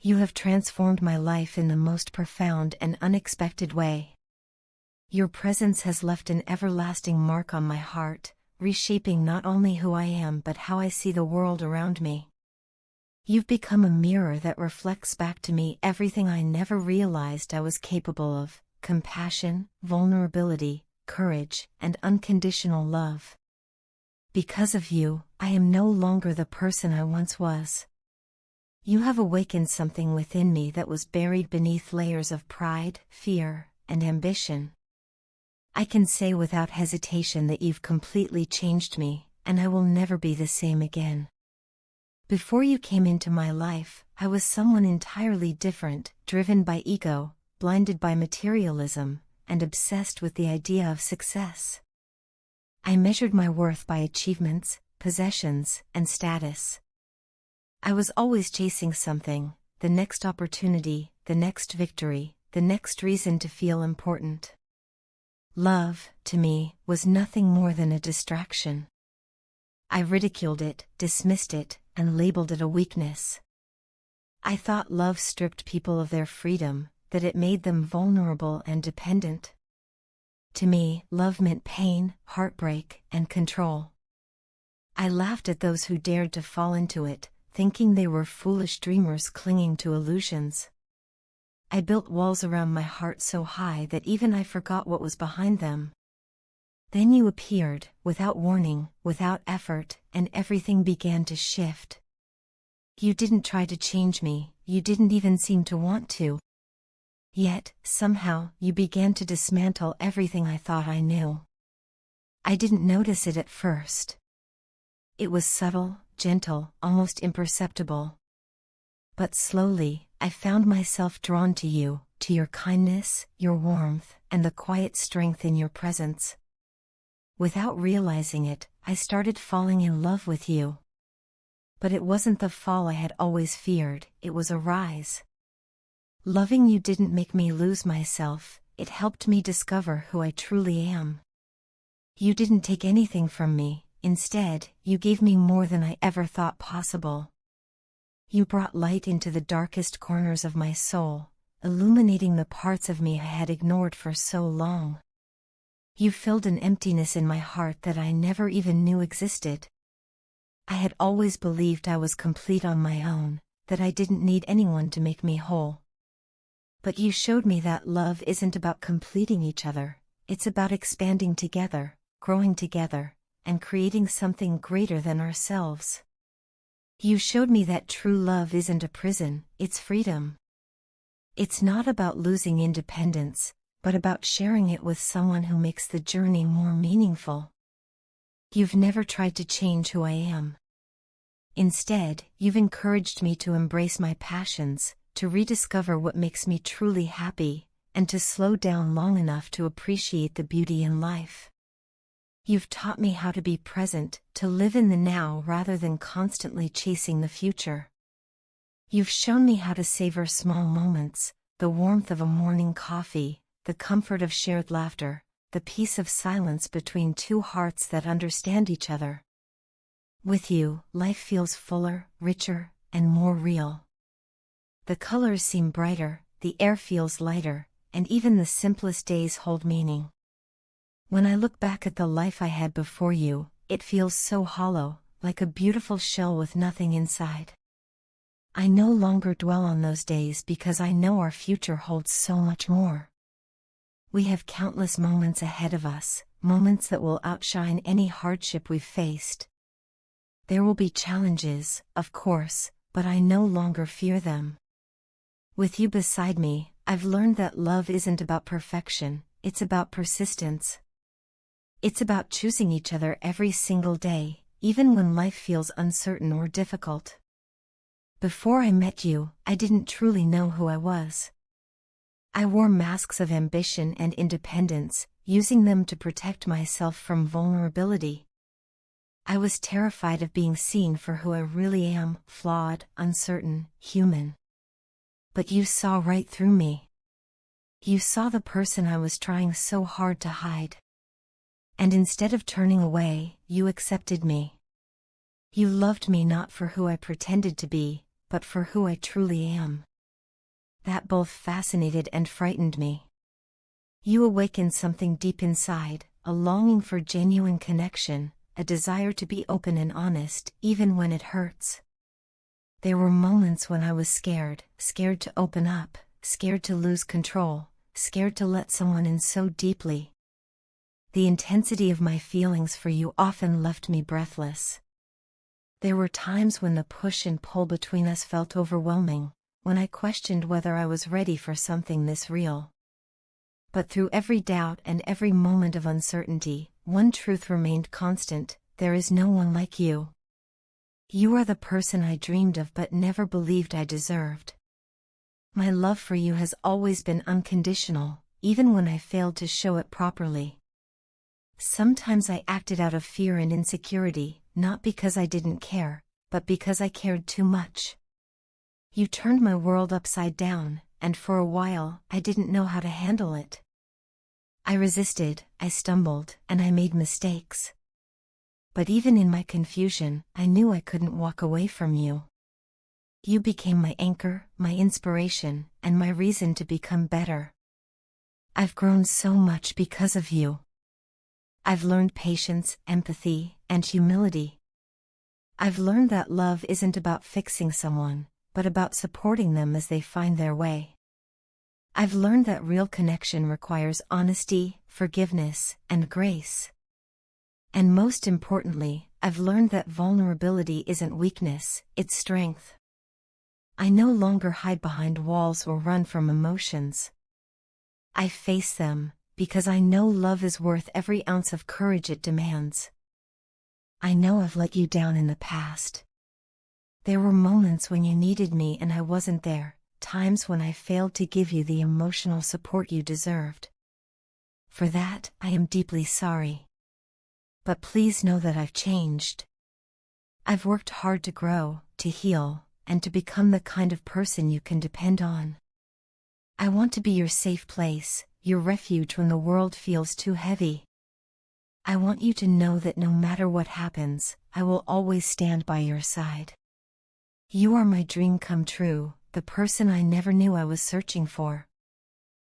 You have transformed my life in the most profound and unexpected way. Your presence has left an everlasting mark on my heart, reshaping not only who I am but how I see the world around me. You've become a mirror that reflects back to me everything I never realized I was capable of: compassion, vulnerability, courage, and unconditional love. Because of you, I am no longer the person I once was. You have awakened something within me that was buried beneath layers of pride, fear, and ambition. I can say without hesitation that you've completely changed me, and I will never be the same again. Before you came into my life, I was someone entirely different, driven by ego, blinded by materialism, and obsessed with the idea of success. I measured my worth by achievements, possessions, and status. I was always chasing something: the next opportunity, the next victory, the next reason to feel important. Love, to me, was nothing more than a distraction. I ridiculed it, dismissed it, and labeled it a weakness. I thought love stripped people of their freedom, that it made them vulnerable and dependent. To me, love meant pain, heartbreak, and control. I laughed at those who dared to fall into it, thinking they were foolish dreamers clinging to illusions. I built walls around my heart so high that even I forgot what was behind them. Then you appeared, without warning, without effort, and everything began to shift. You didn't try to change me, you didn't even seem to want to. Yet, somehow, you began to dismantle everything I thought I knew. I didn't notice it at first. It was subtle, gentle, almost imperceptible. But slowly, I found myself drawn to you, to your kindness, your warmth, and the quiet strength in your presence. Without realizing it, I started falling in love with you. But it wasn't the fall I had always feared, it was a rise. Loving you didn't make me lose myself, it helped me discover who I truly am. You didn't take anything from me, instead, you gave me more than I ever thought possible. You brought light into the darkest corners of my soul, illuminating the parts of me I had ignored for so long. You filled an emptiness in my heart that I never even knew existed. I had always believed I was complete on my own, that I didn't need anyone to make me whole. But you showed me that love isn't about completing each other, it's about expanding together, growing together, and creating something greater than ourselves. You showed me that true love isn't a prison, it's freedom. It's not about losing independence, but about sharing it with someone who makes the journey more meaningful. You've never tried to change who I am. Instead, you've encouraged me to embrace my passions, to rediscover what makes me truly happy, and to slow down long enough to appreciate the beauty in life. You've taught me how to be present, to live in the now rather than constantly chasing the future. You've shown me how to savor small moments, the warmth of a morning coffee, the comfort of shared laughter, the peace of silence between two hearts that understand each other. With you, life feels fuller, richer, and more real. The colors seem brighter, the air feels lighter, and even the simplest days hold meaning. When I look back at the life I had before you, it feels so hollow, like a beautiful shell with nothing inside. I no longer dwell on those days because I know our future holds so much more. We have countless moments ahead of us, moments that will outshine any hardship we've faced. There will be challenges, of course, but I no longer fear them. With you beside me, I've learned that love isn't about perfection, it's about persistence. It's about choosing each other every single day, even when life feels uncertain or difficult. Before I met you, I didn't truly know who I was. I wore masks of ambition and independence, using them to protect myself from vulnerability. I was terrified of being seen for who I really am: flawed, uncertain, human. But you saw right through me. You saw the person I was trying so hard to hide. And instead of turning away, you accepted me. You loved me not for who I pretended to be, but for who I truly am. that both fascinated and frightened me. You awakened something deep inside, a longing for genuine connection, a desire to be open and honest, even when it hurts. There were moments when I was scared to open up, scared to lose control, scared to let someone in so deeply. The intensity of my feelings for you often left me breathless. There were times when the push and pull between us felt overwhelming, when I questioned whether I was ready for something this real. But through every doubt and every moment of uncertainty, one truth remained constant: there is no one like you. You are the person I dreamed of but never believed I deserved. My love for you has always been unconditional, even when I failed to show it properly. Sometimes I acted out of fear and insecurity, not because I didn't care, but because I cared too much. You turned my world upside down, and for a while, I didn't know how to handle it. I resisted, I stumbled, and I made mistakes. But even in my confusion, I knew I couldn't walk away from you. You became my anchor, my inspiration, and my reason to become better. I've grown so much because of you. I've learned patience, empathy, and humility. I've learned that love isn't about fixing someone, but about supporting them as they find their way. I've learned that real connection requires honesty, forgiveness, and grace. And most importantly, I've learned that vulnerability isn't weakness, it's strength. I no longer hide behind walls or run from emotions. I face them, because I know love is worth every ounce of courage it demands. I know I've let you down in the past. There were moments when you needed me and I wasn't there, times when I failed to give you the emotional support you deserved. For that, I am deeply sorry. But please know that I've changed. I've worked hard to grow, to heal, and to become the kind of person you can depend on. I want to be your safe place, your refuge when the world feels too heavy. I want you to know that no matter what happens, I will always stand by your side. You are my dream come true, the person I never knew I was searching for.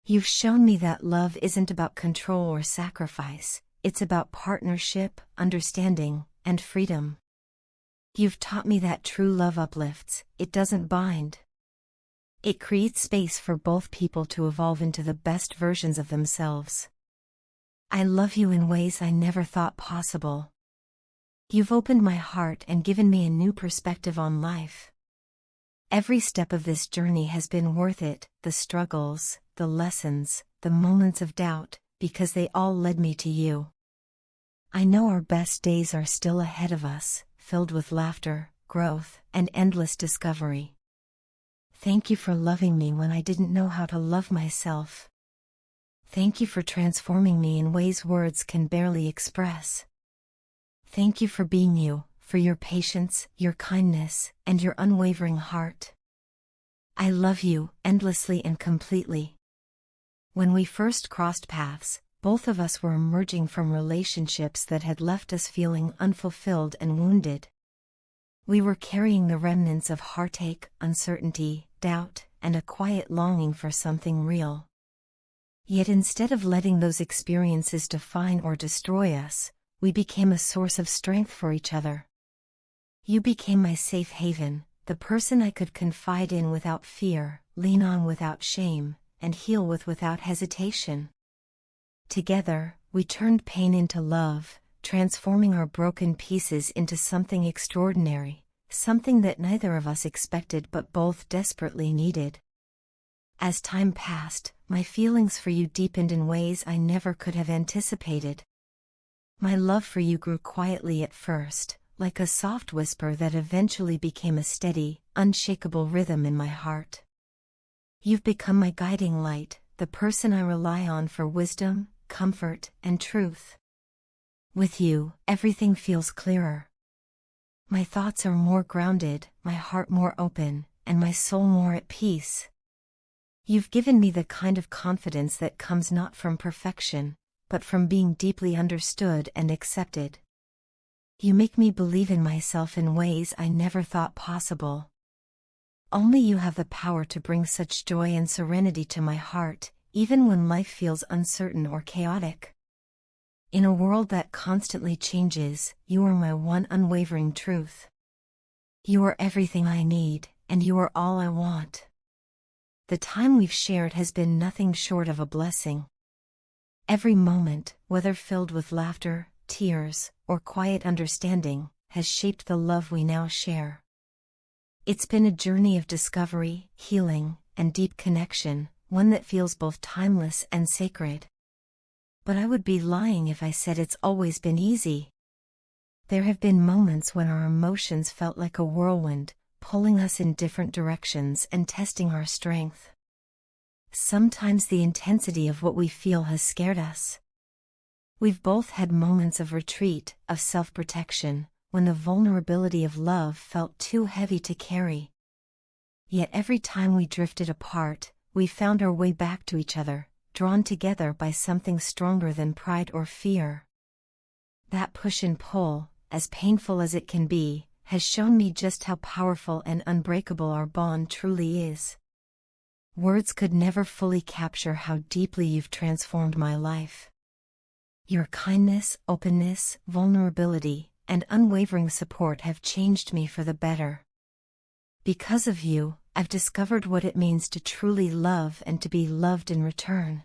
You've shown me that love isn't about control or sacrifice, it's about partnership, understanding, and freedom. You've taught me that true love uplifts, it doesn't bind. It creates space for both people to evolve into the best versions of themselves. I love you in ways I never thought possible. You've opened my heart and given me a new perspective on life. Every step of this journey has been worth it, the struggles, the lessons, the moments of doubt, because they all led me to you. I know our best days are still ahead of us, filled with laughter, growth, and endless discovery. Thank you for loving me when I didn't know how to love myself. Thank you for transforming me in ways words can barely express. Thank you for being you, for your patience, your kindness, and your unwavering heart. I love you, endlessly and completely. When we first crossed paths, both of us were emerging from relationships that had left us feeling unfulfilled and wounded. We were carrying the remnants of heartache, uncertainty, doubt, and a quiet longing for something real. Yet instead of letting those experiences define or destroy us, we became a source of strength for each other. You became my safe haven, the person I could confide in without fear, lean on without shame, and heal without hesitation. Together, we turned pain into love, transforming our broken pieces into something extraordinary, something that neither of us expected but both desperately needed. As time passed, my feelings for you deepened in ways I never could have anticipated. My love for you grew quietly at first, like a soft whisper that eventually became a steady, unshakable rhythm in my heart. You've become my guiding light, the person I rely on for wisdom, comfort, and truth. With you, everything feels clearer. My thoughts are more grounded, my heart more open, and my soul more at peace. You've given me the kind of confidence that comes not from perfection, but from being deeply understood and accepted. You make me believe in myself in ways I never thought possible. Only you have the power to bring such joy and serenity to my heart, even when life feels uncertain or chaotic. In a world that constantly changes, you are my one unwavering truth. You are everything I need, and you are all I want. The time we've shared has been nothing short of a blessing. Every moment, whether filled with laughter, tears, or quiet understanding, has shaped the love we now share. It's been a journey of discovery, healing, and deep connection, one that feels both timeless and sacred. But I would be lying if I said it's always been easy. There have been moments when our emotions felt like a whirlwind, pulling us in different directions and testing our strength. Sometimes the intensity of what we feel has scared us. We've both had moments of retreat, of self-protection, when the vulnerability of love felt too heavy to carry. Yet every time we drifted apart, we found our way back to each other, drawn together by something stronger than pride or fear. That push and pull, as painful as it can be, has shown me just how powerful and unbreakable our bond truly is. Words could never fully capture how deeply you've transformed my life. Your kindness, openness, vulnerability, and unwavering support have changed me for the better. Because of you, I've discovered what it means to truly love and to be loved in return.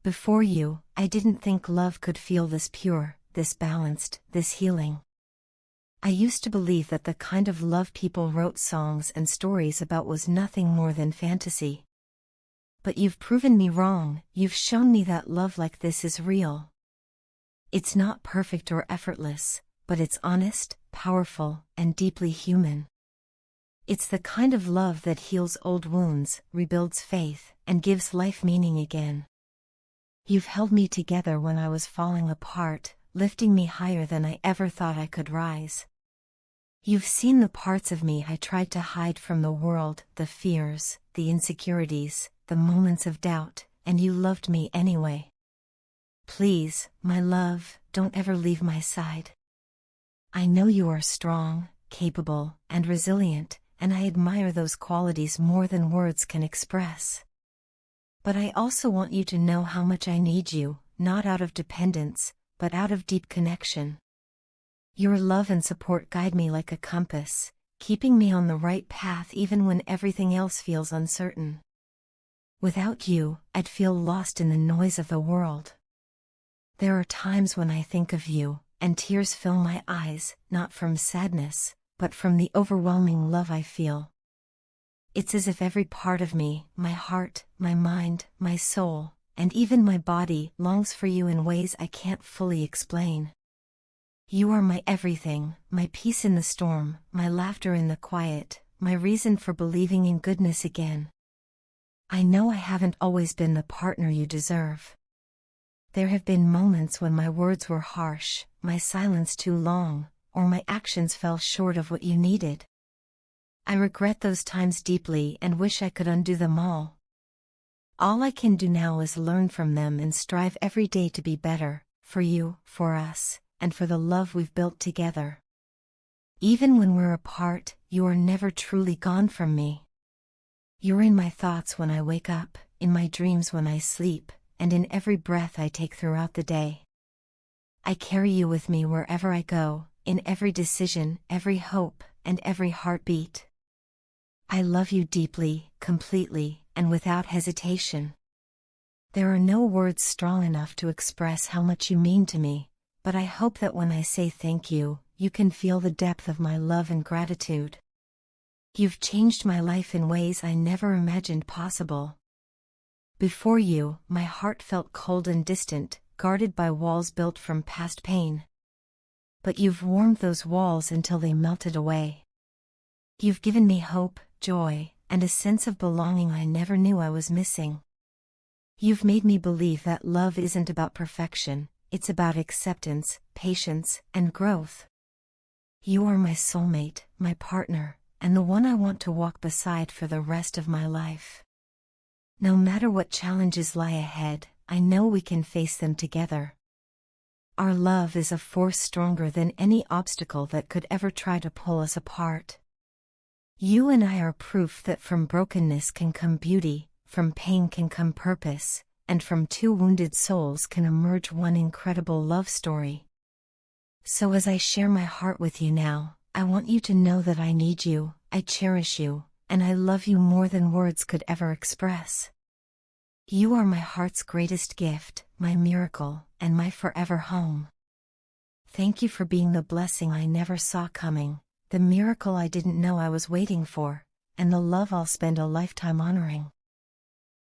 Before you, I didn't think love could feel this pure, this balanced, this healing. I used to believe that the kind of love people wrote songs and stories about was nothing more than fantasy. But you've proven me wrong. You've shown me that love like this is real. It's not perfect or effortless, but it's honest, powerful, and deeply human. It's the kind of love that heals old wounds, rebuilds faith, and gives life meaning again. You've held me together when I was falling apart, lifting me higher than I ever thought I could rise. You've seen the parts of me I tried to hide from the world, the fears, the insecurities, the moments of doubt, and you loved me anyway. Please, my love, don't ever leave my side. I know you are strong, capable, and resilient, and I admire those qualities more than words can express. But I also want you to know how much I need you, not out of dependence, but out of deep connection. Your love and support guide me like a compass, keeping me on the right path even when everything else feels uncertain. Without you, I'd feel lost in the noise of the world. There are times when I think of you, and tears fill my eyes, not from sadness, but from the overwhelming love I feel. It's as if every part of me, my heart, my mind, my soul, and even my body, longs for you in ways I can't fully explain. You are my everything, my peace in the storm, my laughter in the quiet, my reason for believing in goodness again. I know I haven't always been the partner you deserve. There have been moments when my words were harsh, my silence too long, or my actions fell short of what you needed. I regret those times deeply and wish I could undo them all. All I can do now is learn from them and strive every day to be better, for you, for us, and for the love we've built together. Even when we're apart, you are never truly gone from me. You're in my thoughts when I wake up, in my dreams when I sleep, and in every breath I take throughout the day. I carry you with me wherever I go, in every decision, every hope, and every heartbeat. I love you deeply, completely, and without hesitation. There are no words strong enough to express how much you mean to me, but I hope that when I say thank you, you can feel the depth of my love and gratitude. You've changed my life in ways I never imagined possible. Before you, my heart felt cold and distant, guarded by walls built from past pain. But you've warmed those walls until they melted away. You've given me hope, joy, and a sense of belonging I never knew I was missing. You've made me believe that love isn't about perfection, it's about acceptance, patience, and growth. You are my soulmate, my partner, and the one I want to walk beside for the rest of my life. No matter what challenges lie ahead, I know we can face them together. Our love is a force stronger than any obstacle that could ever try to pull us apart. You and I are proof that from brokenness can come beauty, from pain can come purpose, and from two wounded souls can emerge one incredible love story. So as I share my heart with you now, I want you to know that I need you, I cherish you, and I love you more than words could ever express. You are my heart's greatest gift, my miracle, and my forever home. Thank you for being the blessing I never saw coming, the miracle I didn't know I was waiting for, and the love I'll spend a lifetime honoring.